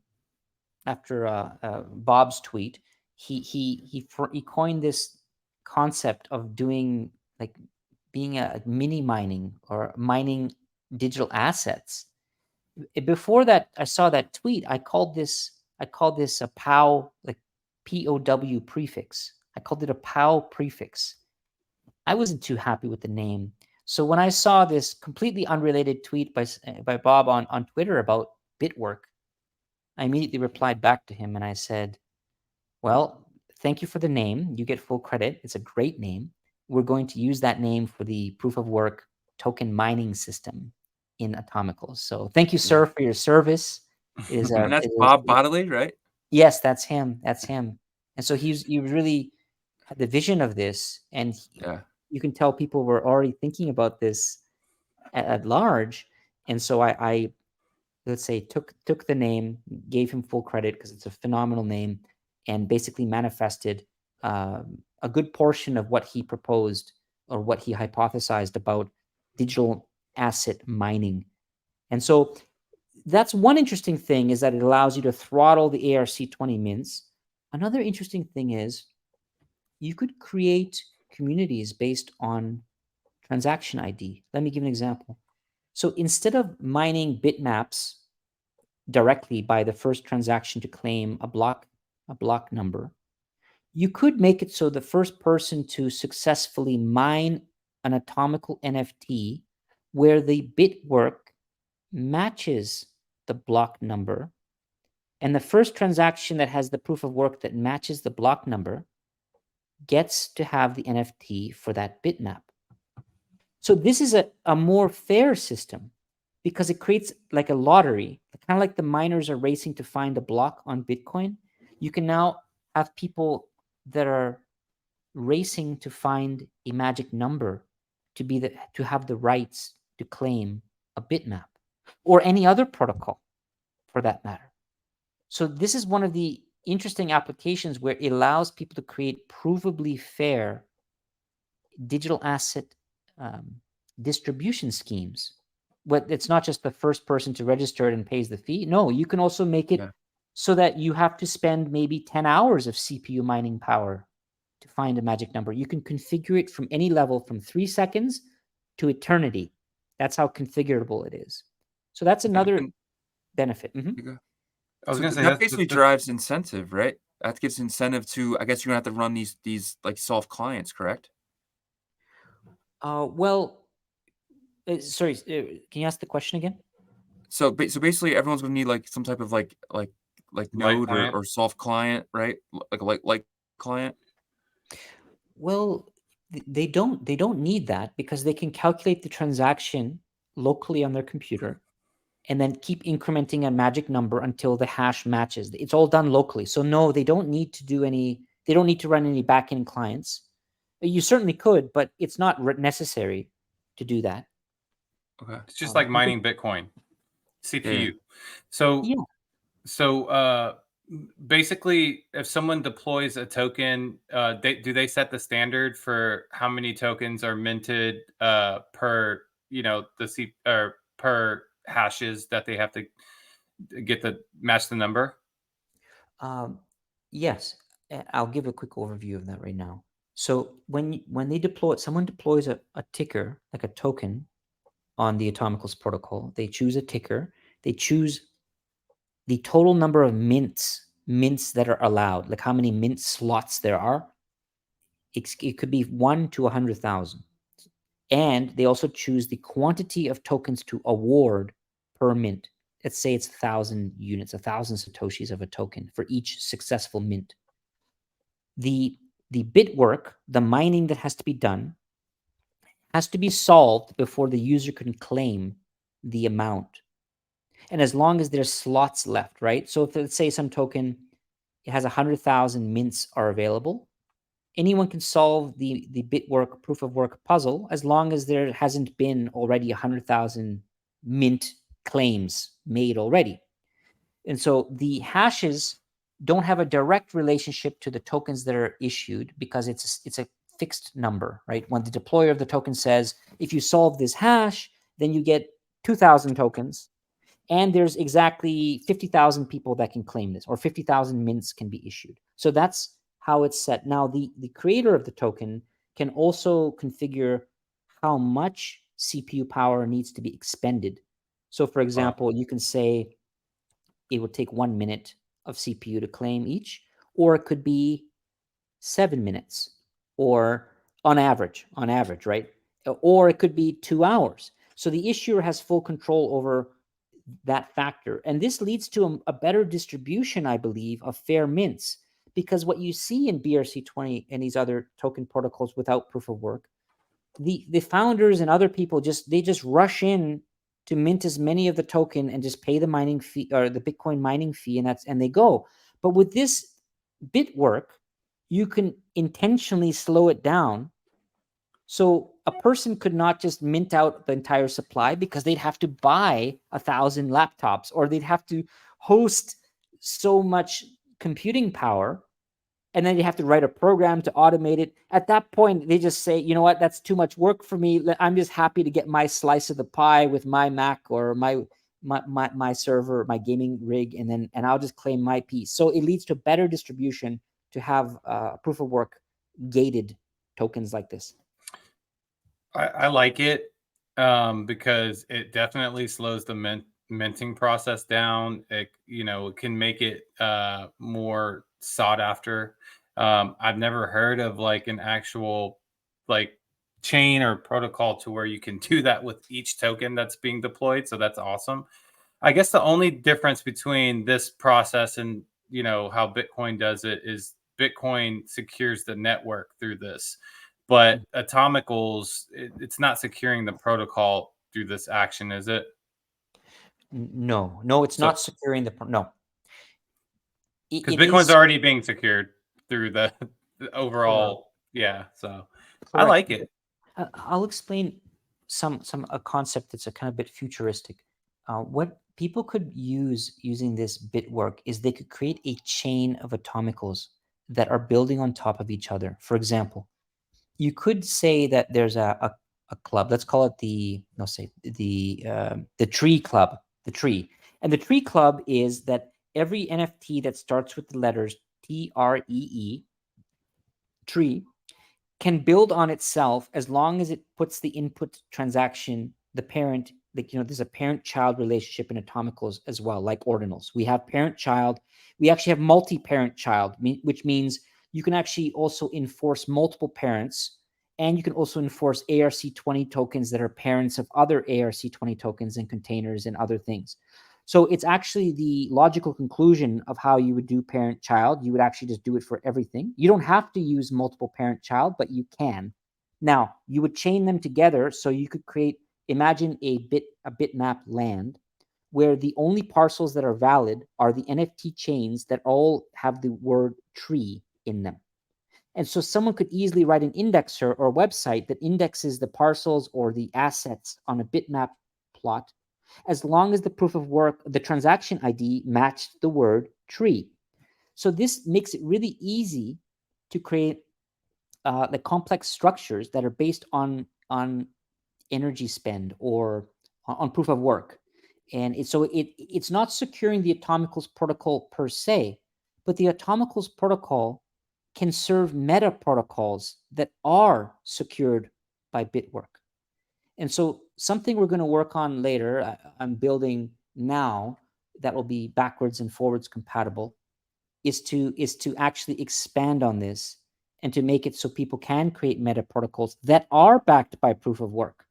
Bob's tweet. He coined this concept of doing, like, being a mini mining or mining digital assets. Before that, I saw that tweet. I called this a POW, like POW prefix. I called it a POW prefix. I wasn't too happy with the name. So when I saw this completely unrelated tweet by Bob on Twitter about Bitwork, I immediately replied back to him and I said, well, thank you for the name. You get full credit. It's a great name. We're going to use that name for the proof of work token mining system in Atomicals. So thank you, sir, for your service. And that's Bob Bodley, right? Yes, that's him. And so he really had the vision of this, and you can tell people were already thinking about this at large. And so I let's say took the name, gave him full credit because it's a phenomenal name, and basically manifested a good portion of what he proposed or what he hypothesized about digital asset mining. And so that's one interesting thing, is that it allows you to throttle the ARC20 mints. Another interesting thing is you could create communities based on transaction ID. Let me give an example. So instead of mining bitmaps directly by the first transaction to claim a block number, you could make it so the first person to successfully mine an atomical NFT where the bit work matches the block number, and the first transaction that has the proof of work that matches the block number gets to have the NFT for that bitmap. So this is a more fair system because it creates like a lottery, kind of like the miners are racing to find a block on Bitcoin. You can now have people that are racing to find a magic number to have the rights to claim a bitmap, or any other protocol for that matter. So this is one of the interesting applications where it allows people to create provably fair digital asset distribution schemes. But it's not just the first person to register it and pays the fee. No, you can also make it so that you have to spend maybe 10 hours of CPU mining power to find a magic number. You can configure it from any level, from 3 seconds to eternity. That's how configurable it is. So that's another benefit. Mm-hmm. I was So going to say that basically drives incentive, right? That gives incentive to, I guess you're going to have to run these like soft clients, correct? Well, sorry, can you ask the question again? So basically everyone's going to need like some type of like node or soft client, right? Like client. Well, they don't need that because they can calculate the transaction locally on their computer and then keep incrementing a magic number until the hash matches. It's all done locally. So no, they don't need to run any backend clients. You certainly could, but it's not necessary to do that. Okay. It's just like mining Bitcoin CPU. Yeah. So basically, if someone deploys a token, do they set the standard for how many tokens are minted per per hashes that they have to get to match the number? Yes, I'll give a quick overview of that right now. So when someone deploys a ticker, like a token, on the Atomicals protocol, they choose a ticker, they choose the total number of mints that are allowed, like how many mint slots there are. It could be 1 to 100,000. And they also choose the quantity of tokens to award per mint. Let's say it's 1,000 units, 1,000 satoshis of a token for each successful mint. The bit work, the mining that has to be done, has to be solved before the user can claim the amount. And as long as there's slots left, right? So if, let's say, some token, it has 100,000 mints are available, anyone can solve the bit work proof of work puzzle as long as there hasn't been already 100,000 mint claims made already. And so the hashes don't have a direct relationship to the tokens that are issued because it's a fixed number, right? When the deployer of the token says, if you solve this hash, then you get 2,000 tokens, and there's exactly 50,000 people that can claim this, or 50,000 mints can be issued. So that's how it's set. Now, the creator of the token can also configure how much CPU power needs to be expended. So, for example, you can say it would take 1 minute of CPU to claim each, or it could be 7 minutes, or on average, right? Or it could be 2 hours. So the issuer has full control over that factor. And this leads to a better distribution, I believe, of fair mints. Because what you see in BRC20 and these other token protocols without proof of work, the founders and other people just rush in to mint as many of the token and just pay the mining fee or the Bitcoin mining fee, and they go. But with this bit work, you can intentionally slow it down. So a person could not just mint out the entire supply because they'd have to buy 1,000 laptops, or they'd have to host so much computing power, and then you have to write a program to automate it. At that point, they just say, you know what, that's too much work for me. I'm just happy to get my slice of the pie with my Mac or my my server, my gaming rig, and I'll just claim my piece. So it leads to better distribution to have proof of work gated tokens like this. I like it because it definitely slows the minting process down. It it can make it more sought after. I've never heard of like an actual like chain or protocol to where you can do that with each token that's being deployed. So that's awesome. I guess the only difference between this process and how Bitcoin does it is Bitcoin secures the network through this, but Atomicals it's not securing the protocol through this action, is it? No, it's So not securing no. because It Bitcoin's is already being secured through the overall, yeah. So I correct. like it. I'll explain a concept that's a kind of bit futuristic. What people could use using this Bitwork is they could create a chain of atomicals that are building on top of each other. For example, you could say that there's a club. Let's call it the tree club. The tree, and the tree club is that every NFT that starts with the letters TREE, tree, can build on itself as long as it puts the input transaction, the parent, like, there's a parent-child relationship in Atomicals as well, like Ordinals. We have parent-child. We actually have multi-parent child, which means you can actually also enforce multiple parents, and you can also enforce ARC20 tokens that are parents of other ARC20 tokens and containers and other things. So it's actually the logical conclusion of how you would do parent-child. You would actually just do it for everything. You don't have to use multiple parent-child, but you can. Now, you would chain them together so you could create, imagine a bitmap land where the only parcels that are valid are the NFT chains that all have the word tree in them. And so someone could easily write an indexer or a website that indexes the parcels or the assets on a bitmap plot, as long as the proof of work, the transaction ID matched the word tree. So this makes it really easy to create the complex structures that are based on energy spend or on proof of work. And it's not securing the Atomicals protocol per se, but the Atomicals protocol can serve meta protocols that are secured by Bitwork. And so something we're going to work on later, I'm building now, that will be backwards and forwards compatible, is to actually expand on this and to make it so people can create meta protocols that are backed by proof of work.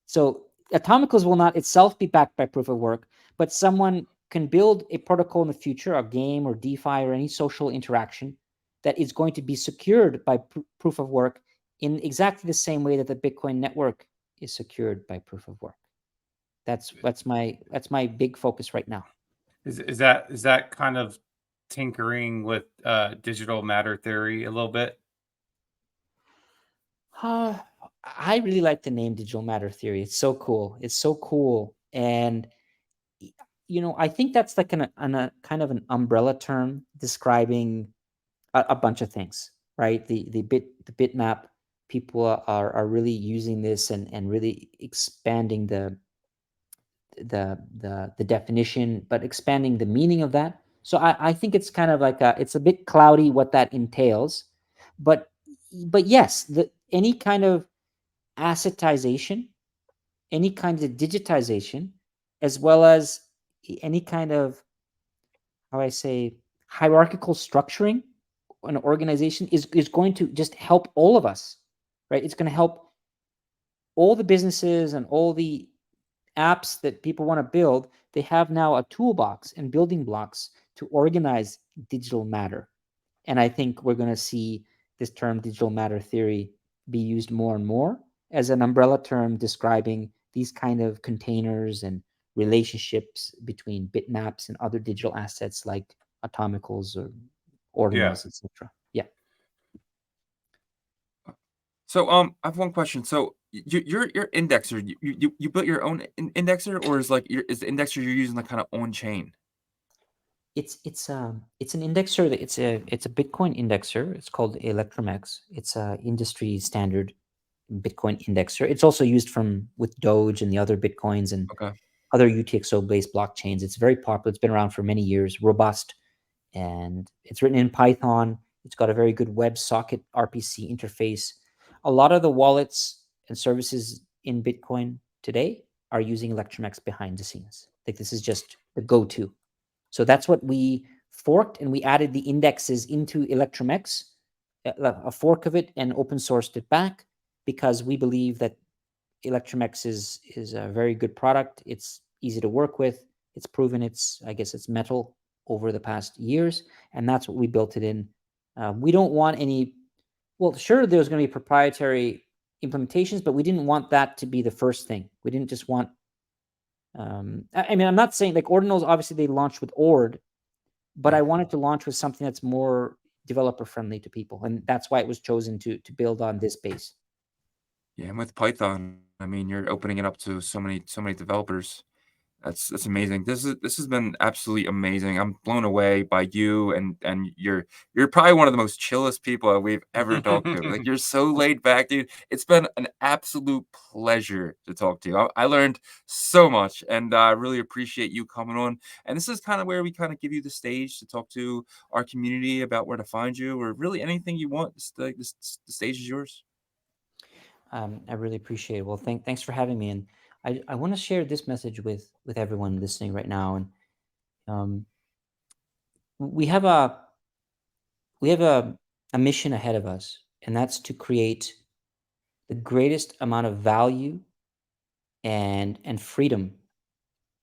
So Atomicals will not itself be backed by proof of work, but someone can build a protocol in the future, a game or DeFi or any social interaction, that is going to be secured by proof of work in exactly the same way that the Bitcoin network is secured by proof of work. That's my big focus right now. Is that kind of tinkering with digital matter theory a little bit? I really like the name digital matter theory. It's so cool. And I think that's like a kind of an umbrella term describing a bunch of things, right? The bitmap people are really using this and really expanding the definition, but expanding the meaning of that. So I think it's kind of like it's a bit cloudy what that entails, but yes, any kind of assetization, any kind of digitization, as well as any kind of, how I say, hierarchical structuring an organization is going to just help all of us, right? It's going to help all the businesses and all the apps that people want to build. They have now a toolbox and building blocks to organize digital matter. And I think we're going to see this term digital matter theory be used more and more as an umbrella term describing these kind of containers and relationships between bitmaps and other digital assets like atomicals or ordinals, etc. Yeah. So I have one question. So your indexer, you built your own indexer, or is the indexer you're using like kind of on chain? It's an indexer that it's a Bitcoin indexer. It's called Electromex. It's a industry standard Bitcoin indexer. It's also used with Doge and the other Bitcoins and Okay. other UTXO-based blockchains. It's very popular. It's been around for many years, robust, and it's written in Python. It's got a very good WebSocket RPC interface. A lot of the wallets and services in Bitcoin today are using ElectrumX behind the scenes. Like this is just the go-to. So that's what we forked, and we added the indexes into ElectrumX, a fork of it, and open sourced it back because we believe that ElectrumX is a very good product. It's easy to work with. It's proven its metal over the past years, and that's what we built it in. We don't want any. Well, sure, there's going to be proprietary implementations, but we didn't want that to be the first thing. We didn't just want. I mean, I'm not saying like Ordinals. Obviously, they launched with Ord, but I wanted to launch with something that's more developer friendly to people, and that's why it was chosen to build on this base. Yeah, and with Python, I mean, you're opening it up to so many developers. That's amazing. This has been absolutely amazing. I'm blown away by you, and you're probably one of the most chillest people that we've ever talked to. Like you're so laid back, dude. It's been an absolute pleasure to talk to you. I learned so much, and I really appreciate you coming on. And this is kind of where we kind of give you the stage to talk to our community about where to find you, or really anything you want. The stage is yours. I really appreciate it. Well, thanks for having me, and I want to share this message with everyone listening right now. And um, we have a mission ahead of us, and that's to create the greatest amount of value and freedom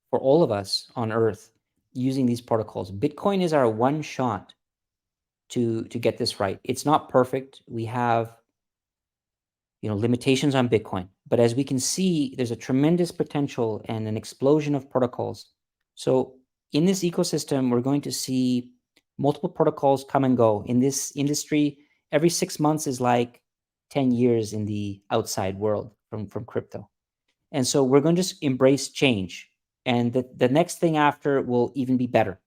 for all of us on Earth using these protocols. Bitcoin is our one shot to get this right. It's not perfect. We have limitations on Bitcoin, but as we can see, there's a tremendous potential and an explosion of protocols. So in this ecosystem, we're going to see multiple protocols come and go. In this industry, every 6 months is like 10 years in the outside world from crypto. And so we're going to embrace change. And the next thing after will even be better.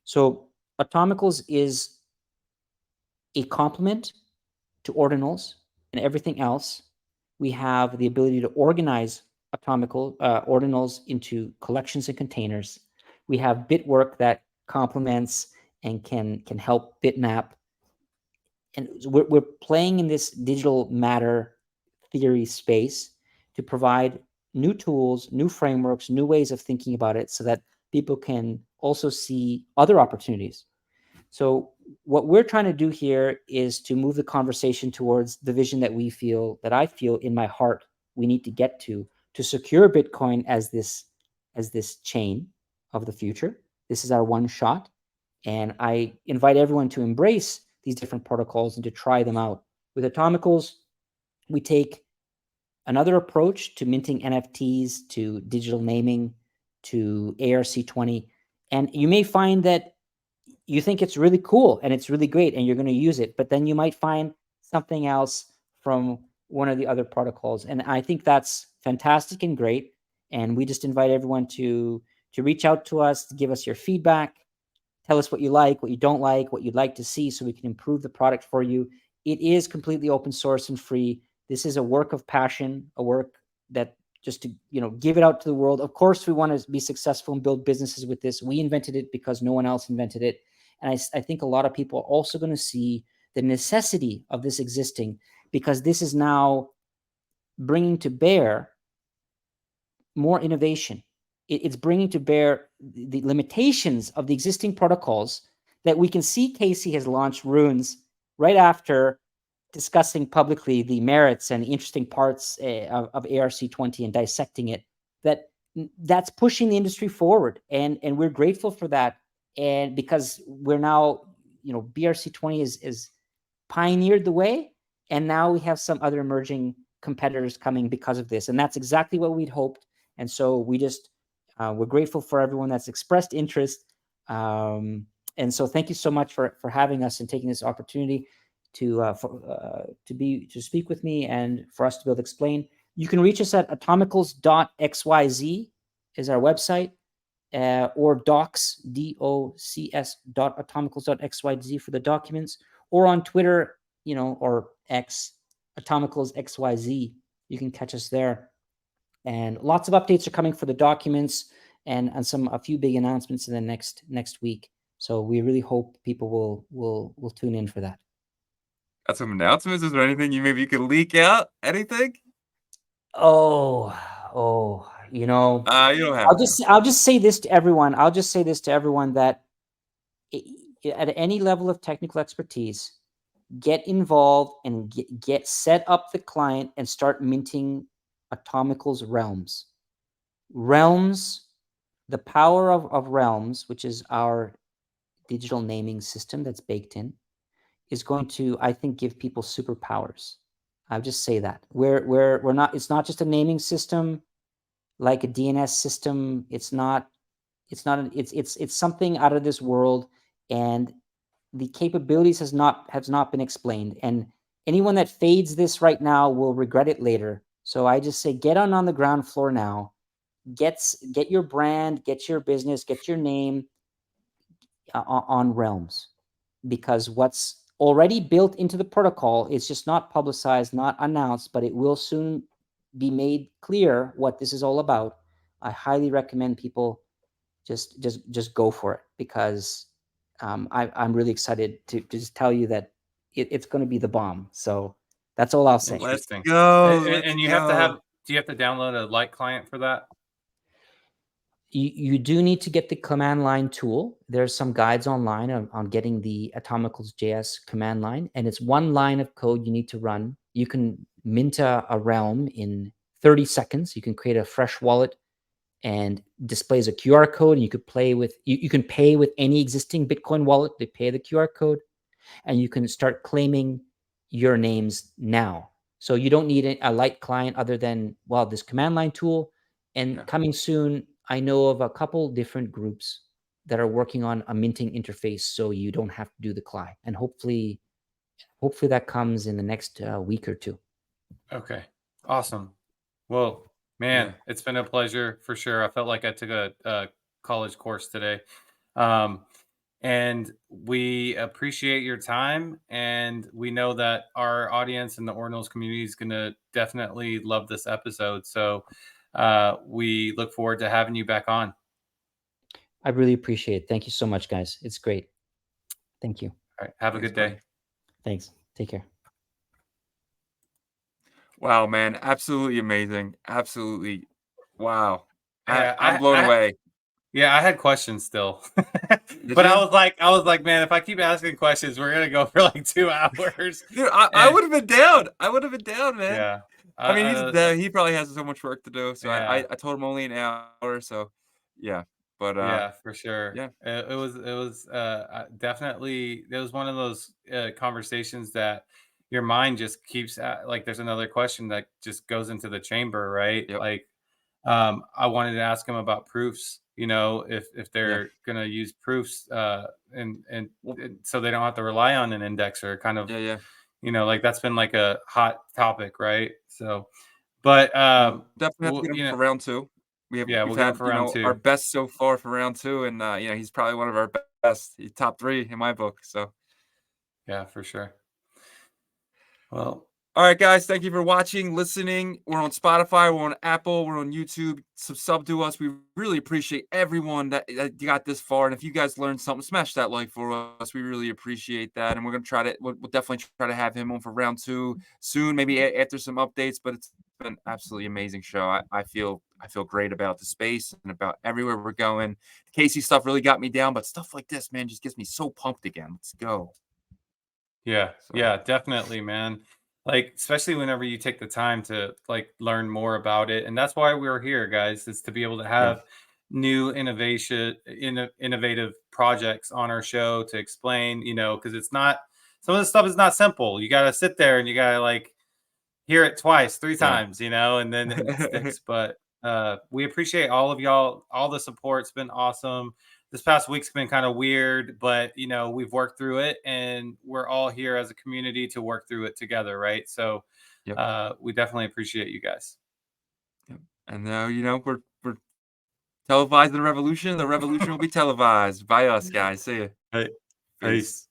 So Atomicals is a complement to Ordinals and everything else. We have the ability to organize Ordinals into collections and containers. We have Bitwork that complements and can help bitmap. And we're playing in this digital matter theory space to provide new tools, new frameworks, new ways of thinking about it so that people can also see other opportunities. So what we're trying to do here is to move the conversation towards the vision that I feel in my heart we need to get to secure Bitcoin as this chain of the future. This is our one shot. And I invite everyone to embrace these different protocols and to try them out. With Atomicals, we take another approach to minting NFTs, to digital naming, to ARC20. And you may find that you think it's really cool and it's really great and you're going to use it, but then you might find something else from one of the other protocols. And I think that's fantastic and great. And we just invite everyone to reach out to us, to give us your feedback. Tell us what you like, what you don't like, what you'd like to see so we can improve the product for you. It is completely open source and free. This is a work of passion, a work that just to give it out to the world. Of course, we want to be successful and build businesses with this. We invented it because no one else invented it. And I think a lot of people are also going to see the necessity of this existing because this is now bringing to bear more innovation. It's bringing to bear the limitations of the existing protocols that we can see. Casey has launched Runes right after discussing publicly the merits and the interesting parts of ARC20 and dissecting it. That's pushing the industry forward, and we're grateful for that. And because we're now, BRC20 is pioneered the way, and now we have some other emerging competitors coming because of this, and that's exactly what we'd hoped. And so we just we're grateful for everyone that's expressed interest. And so thank you so much for having us and taking this opportunity to speak with me and for us to be able to explain. You can reach us at atomicals.xyz is our website, or docs, docs.atomicals.xyz for the documents, or on Twitter, or X, Atomicals XYZ. You can catch us there. And lots of updates are coming for the documents, and a few big announcements in the next week. So we really hope people will tune in for that. Got some announcements? Is there anything you could leak out? Anything? Oh, you know, You don't have to. I'll just say this to everyone. That at any level of technical expertise, get involved and get set up the client and start minting Atomicals Realms. Realms, the power of Realms, which is our digital naming system that's baked in, is going to, I think, give people superpowers. I'll just say that we're not. It's not just a naming system like a DNS system. It's not. It's something out of this world, and the capabilities has not been explained. And anyone that fades this right now will regret it later. So I just say get on the ground floor now. Get your brand, get your business, get your name on Realms, because what's already built into the protocol is just not publicized, not announced, but it will soon be made clear what this is all about. I highly recommend people just go for it, because I'm really excited to just tell you that it's going to be the bomb. So that's all I'll say. Let's Interesting. go. And you have to have. Do you have to download a light client for that? You do need to get the command line tool. There's some guides online on getting the Atomicals JS command line, and it's one line of code you need to run. You can mint a realm in 30 seconds. You can create a fresh wallet and displays a QR code, and you could you can pay with any existing Bitcoin wallet. They pay the QR code, and you can start claiming your names now. So you don't need a light client other than, well, this command line tool. And coming soon, I know of a couple different groups that are working on a minting interface, so you don't have to do the client. And hopefully that comes in the next week or two. Okay, awesome. Well, man, it's been a pleasure for sure. I felt like I took a college course today. And we appreciate your time, and we know that our audience and the Ordinals community is going to definitely love this episode. So we look forward to having you back on. I really appreciate it. Thank you so much, guys. It's great. Thank you. All right, have a good day. Thanks. Take care. Wow, man, absolutely amazing. Absolutely. Wow. Yeah, I'm blown away. Yeah, I had questions still. But I was like, man, if I keep asking questions, we're gonna go for like 2 hours. Dude, I would have been down. I would have been down, man. Yeah. I mean, he probably has so much work to do. So I told him only an hour. So yeah. But yeah, for sure. Yeah. It was definitely, it was one of those conversations that your mind just keeps like there's another question that just goes into the chamber, right? Yep. Like I wanted to ask him about proofs, if they're gonna use proofs and so they don't have to rely on an indexer, kind of like that's been like a hot topic, right? So but definitely have to get him for round 2. We've had for round 2. our best so far for round 2, and he's probably one of our best. He's top 3 in my book. So yeah, for sure. Well, all right, guys, thank you for watching, listening. We're on Spotify, we're on Apple, we're on YouTube. Sub to us. We really appreciate everyone that got this far. And if you guys learned something, smash that like for us. We really appreciate that. And we're gonna we'll definitely try to have him on for round 2 soon, maybe after some updates. But it's been an absolutely amazing show. I feel great about the space and about everywhere we're going. The Casey stuff really got me down, but stuff like this, man, just gets me so pumped again. Let's go. Yeah, definitely, man. Like, especially whenever you take the time to like learn more about it. And that's why we're here, guys, is to be able to have new innovative projects on our show to explain, because it's not, some of the stuff is not simple. You got to sit there and you got to like hear it twice, 3 times, and then it sticks. But we appreciate all of y'all. All the support's been awesome. This past week's been kind of weird, but we've worked through it, and we're all here as a community to work through it together, right? So we definitely appreciate you guys. And now we're televising the revolution. The revolution will be televised by us, guys. See you. Peace.